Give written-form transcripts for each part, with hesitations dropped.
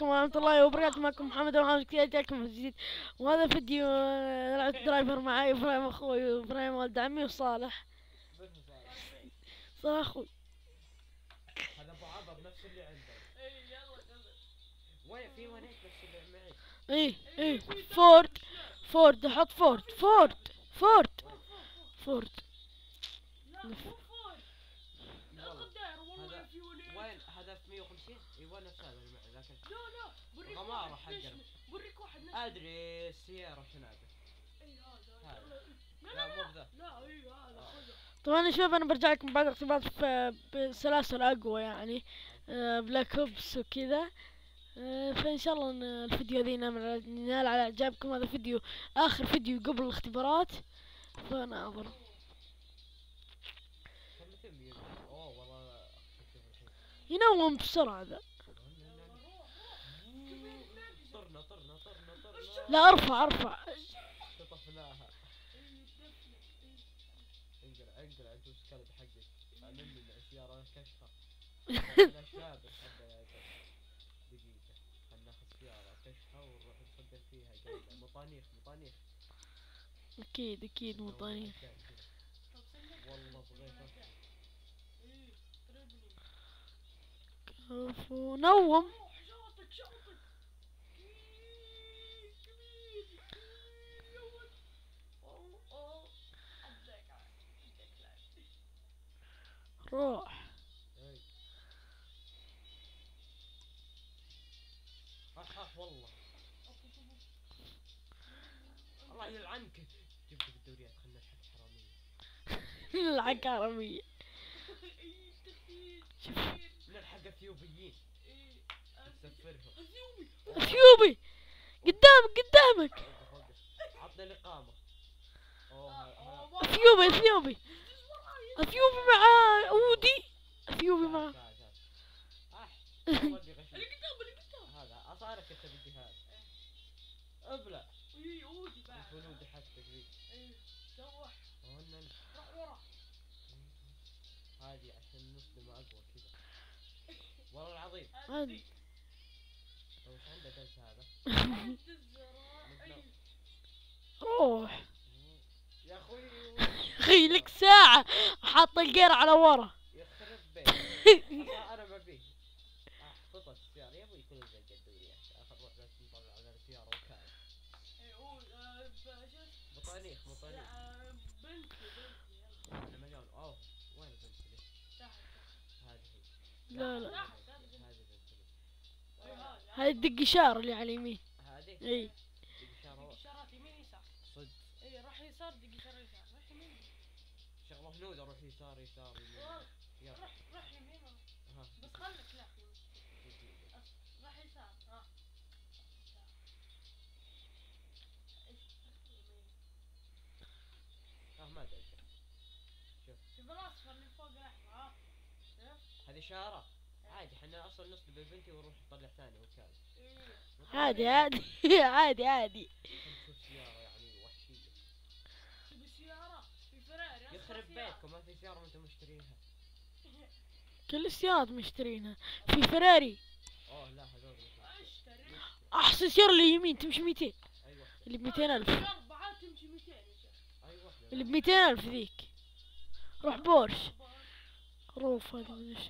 ورحمة الله وبركاته. معكم محمد وحامد كذا جاكم في جديد، وهذا فيديو لعبة درايفر معي ابراهيم اخوي وابراهيم ولد عمي وصالح. صالح اخوي هذا ابو عبد نفس اللي عندك. اي يلا قبل وين في ونيت نفس اللي معي. ايه فورد حط فورد. لا مو فورد. والله هذا وين هذا في 150. ايوه نفس هذا اللي معي لكن لا بوريك غماره حقنا. بوريك واحد نفس ادري السيارة شنابه. اي هذا لا مو بذا. لا اي هذا خذه. طبعا شوف انا برجع لكم بعد اختبارات بسلاسل اقوى يعني بلاك اوبس وكذا. فان شاء الله ان الفيديو ذي ينال على اعجابكم. هذا فيديو اخر فيديو قبل الاختبارات، فناظر. ينوم بسرعة ذا. طرنا لا ارفع شطفناها. انقلع انت وش كانت حقك؟ علمني السيارة كشخة. انا شاب الحبة يا دقيقة خلنا ناخذ سيارة كشخة ونروح نصدر فيها جاية مطانيخ. اكيد مطانيخ. والله بغيت كفو نوم. روح والله الله يلعنك. جبت الدوريات خلنا نلحق حرامية. نلعب عربية. شوف نلحق اثيوبيين نسفرهم. اثيوبي قدامك. عطنا الإقامة. اثيوبي مع اودي. اثيوبي مع اللي قدام هذا اصارك انت بالجهاز. ابلع اودي بعد الفنود حقتك ذي. روح ورا. هذه عشان نصدم اقوى كذا والله العظيم. وش عنده دز هذا؟ روح يا اخي لك ساعة حاط الجير على ورا. يخرب بيت. انا ما بيه احفظت السيارة يا ابوي يكون زي الدوريات. اخر روح بس نطلع على السيارة وكان مطانيخ بنتي انا مليون. اوه وين بنتي لي؟ هذه لا هذه بنتي هذه الدق اشارة اللي على اليمين. هذه اي اشارات يمين يسار صدق. اي راح يسار دق اشارة يسار. راح يمين شغله هنود اروح يسار يمين. راح يمين بس خلك لا راح يسار. ما ادري. شوف الاصفر اللي فوق الاحمر. هذه اشارة عادي. احنا اصلا نصدم ببنتي ونروح نطلع ثاني وكالة. عادي. نشوف سيارة يعني وحشية. تبي سيارة في فراري يخرب بيتكم ما في سيارة وانتم مشتريها. كل السيارات مشترينها. في فراري. اوه لا هذول اشتري. احسن سيارة اللي يمين تمشي 200. ايوه اللي ب200,000. اربعة تمشي 200 يا شيخ. ايوه اللي ب200,000 ذيك. روح بورش. روف هذه من ايش؟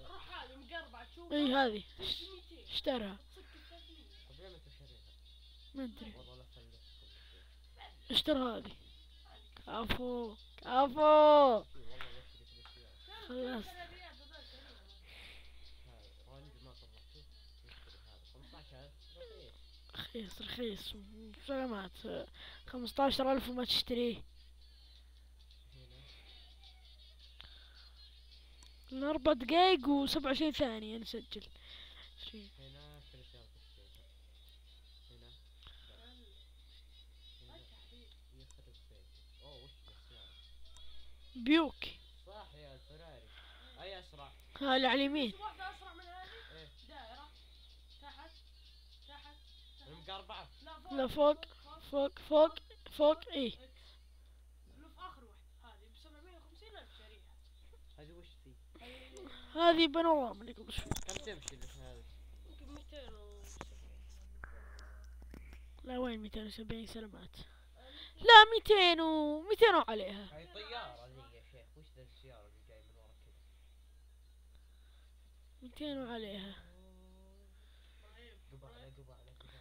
روح هذه مقربعة تشوف. اي هذه اشترها. طيب ليه ما تشتريها؟ ما ادري. والله لا خليك اشتري هذه. كفو والله بشتري خلاص. ما طلعته نشتري هذا 15,000 رخيص سلامات. 15,000 وما تشتريه. من 4 دقايق و27 ثانية نسجل. هنا اشتري سيارة هنا يخرب بيتك. اوه وش السيارة؟ بيوك. صح يا الفراري. اي اسرع؟ ها اللي على اليمين. واحدة اسرع من هذه؟ ايه دائرة تحت المقربعة. لا فوق ايه. لو في اخر واحدة هذه ب750 لا بشاريها. هذه وش ذي؟ هذه بانوراما اللي قبل شوي. كم تمشي اللي هذه؟ لا وين 270 سلامات؟ لا 200 وعليها. هاي طيارة ذي يا شيخ، وش ذا السيارة اللي جاي من ورا كذا؟ 200 وعليها. قبعنا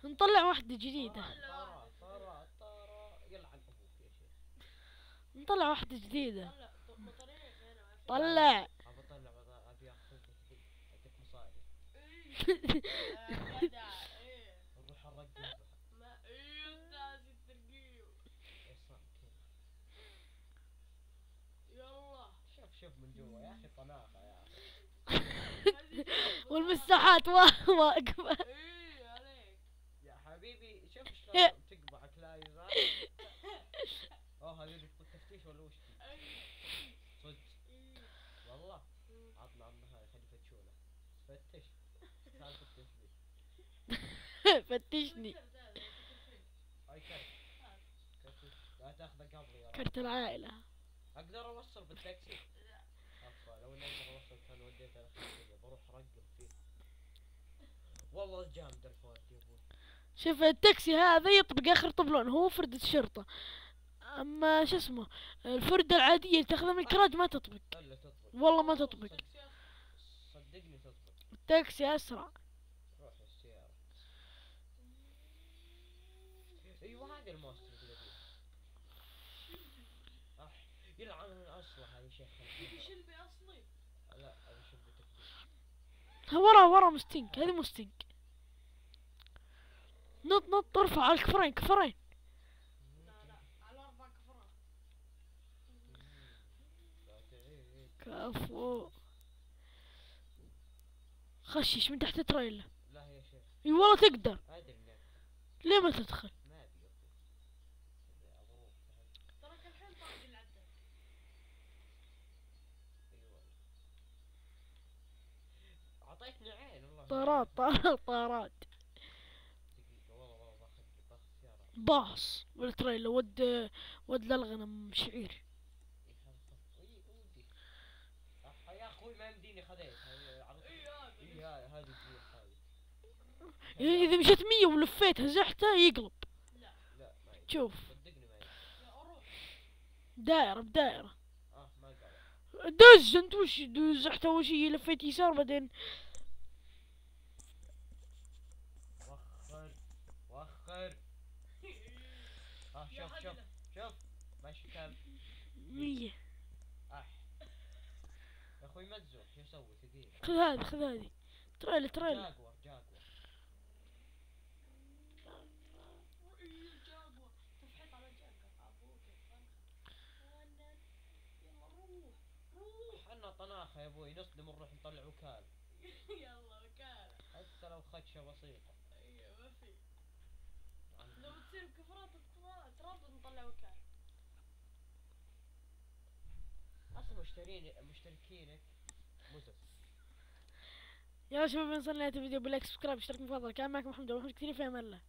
نطلع واحدة جديدة. طارة يلعن ابوك يا شيخ. نطلع واحدة جديدة. طلع. ابى اطلع ابي اخذ اديك مصاري. نروح نرقم. ما لازم ترقيم. يلا شوف من جوا يا اخي، طناخة يا اخي. والمساحات واقفة. يا حبيبي شوف شلون تقبعك لا يزال. اوه هذه التفتيش ولا وش دي؟ صدق والله. عطنا هاي خلي يفتشونه. فتش تعال فتش لي. فتشني. هاي كرت لا تاخذه قبل يا رب. كرت العائلة. اقدر اوصل بالتاكسي؟ افا لو اني اقدر اوصل كان وديته الخمسية بروح ارقم فيه. والله جامد الفوت يا ابوي. شوف التاكسي هذا يطبق اخر طبلون، هو فردة الشرطة. اما شو اسمه الفردة العادية اللي تاخذها من الكراج ما تطبق. الا تطبق. والله ما تطبق. صدقني تطبق. التاكسي اسرع. روح السيارة. ايوه هذا الماستر اللي يلعن اصلها يا شيخ. شلبي اصلي. لا هذا شلبي تكتيك. ورا مستنك، هذه مستنك. نط ارفع على كفرين. لا على 4 كفرات. كفو. خشش من تحت التريلا. لا يا شيخ. اي والله تقدر. ادري ليه ما تدخل؟ ما ابي اروح. تراك الحين طاق العداد. ايوه اعطيتني عين والله. طارات. دقيقة والله باخذ سيارة. باص والتريلا ود للغنم شعير. يا اخوي ما يمديني خذيت. هذه اذا مشيت 100 ولفيتها زحتها يقلب. لا ما يمدي. شوف صدقني ما يمدي. اروح دائرة بدائرة. ما قال. دز انت وش زحتها وش هي لفيت يسار بعدين. وخر شوف ماشي كم 100. يا اخوي مزوح شو اسوي ثقيل. خذ هذه تريلا. جاكور تفحيط على جاكور ابوك روح. انا طناخه يا ابوي نصدم نروح نطلع وكالة. يلا وكالة حتى لو خدشه بسيطة. ايوه ما في. لو تصير بكفرات ترابط نطلع وكالة. اصلا مشتركينك مزف. يا شباب، وصلنا لنهاية الفيديو. باللايك سبسكرايب اشترك من فضلك. كان معكم محمد كثير في امان الله.